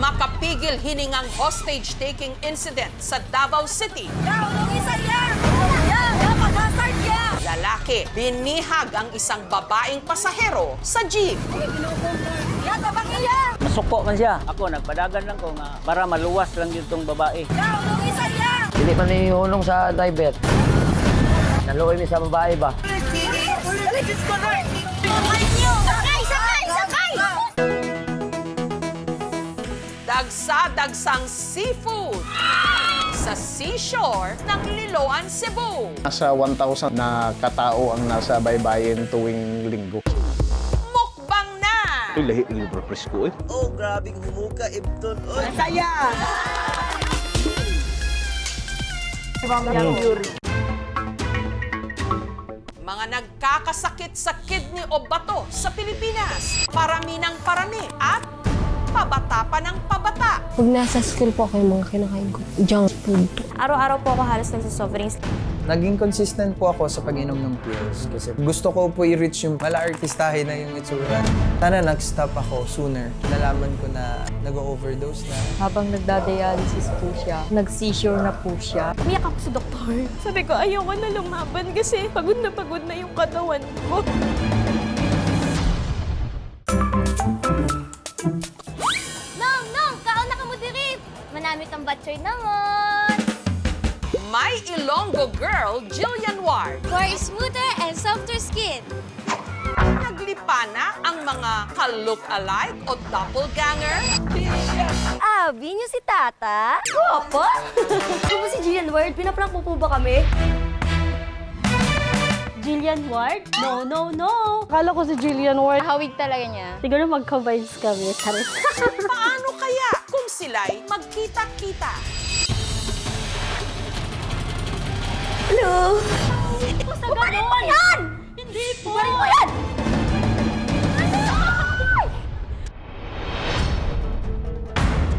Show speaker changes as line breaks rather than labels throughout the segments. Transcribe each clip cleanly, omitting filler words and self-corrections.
Makapigil hiningang hostage-taking incident sa Davao City. Lalaki, binihag ang isang babaeng pasahero sa jeep.
Masuko man siya. Ako, nagpadagan lang ko nga para maluwas lang itong babae.
Hindi man nihunong sa driver. Naluoy mi sa babae ba?
Dagsa-dagsang seafood sa seashore ng Liloan, Cebu.
Nasa 1,000 na katao ang nasa baybayin tuwing linggo.
Mukbang na!
Uy, lahi ng libro presko eh.
Oh, grabing humuka, Ibton. Oy,
Mga nagkakasakit sa kidney o bato sa Pilipinas. Parami ng parami at pabata pa ng pabata.
Pag nasa school po ako, yung mga kinakain ko, junk food.
Araw-araw po ako halos nagsasoft drinks.
Naging consistent po ako sa pag-inom ng pills kasi gusto ko po i-reach yung mala-artistahe na yung itsura. Sana nag-stop ako sooner. Nalaman ko na nag-overdose na.
Habang nagda-dialysis po siya, nag-seizure na po siya.
Umiyak ako sa doktor. Sabi ko, ayoko na lumaban kasi pagod na yung katawan ko.
Nong! Kaon na ka mo diri! Manamit ang batchoy namon!
May Ilonggo girl, Jillian Ward.
For smoother and softer skin.
Naglipa na ang mga ka-look-alike o doppelganger.
Abi niyo si Tata? Opo! Ano mo si Jillian Ward? Pinaprank mo po ba kami? Jillian Ward? No!
Akala ko si Jillian Ward.
Hawig talaga niya.
Siguro magka-vibes kami.
Paano kaya kung sila'y magkita-kita?
Hello? Uparin mo yan! Hindi po! Uparin mo yan!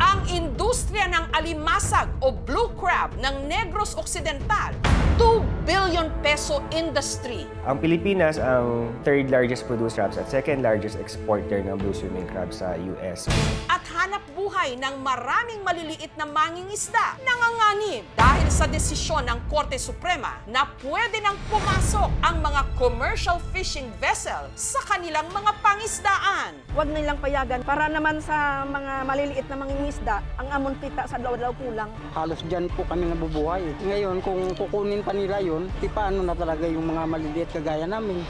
Ang industriya ng alimasag o blue crab ng Negros Occidental, 2 billion peso industry.
Ang Pilipinas ang third largest producer crabs at second largest exporter ng blue swimming crabs sa US.
At hanap buhay ng maraming maliliit na mangingisda nanganganib dahil sa desisyon ng Korte Suprema na pwede nang pumasok ang mga commercial fishing vessel sa kanilang mga pangisdaan.
Huwag nilang payagan para naman sa mga maliliit na mangingisda, ang amon kita sa daw kulang.
Halos dyan po kami nabubuhay. Ngayon, kung kukunin pa nila yun, di paano na talaga yung mga maliliit kagaya namin.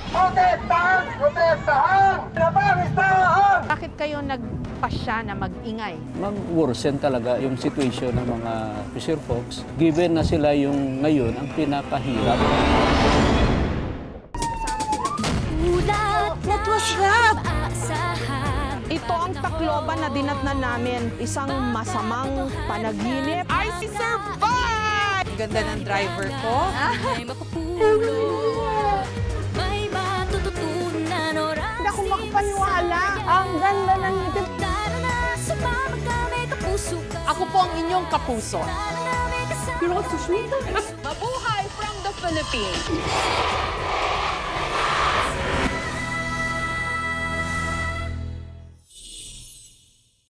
Bakit kayo nagpasya na mag-ingay?
Mag-worsen talaga yung situation ng mga fisher folks given na sila yung ngayon ang pinakahirap.
That was rap!
Ito ang Tacloban na dinatnan namin. Isang masamang panaginip.
I survive! Ganda ng driver ko.
Hindi ako makapaniwala. Ang ganda ng ngipin.
Ako po ang inyong kapuso.
Pero so sweet.
Mabuhay from the Philippines!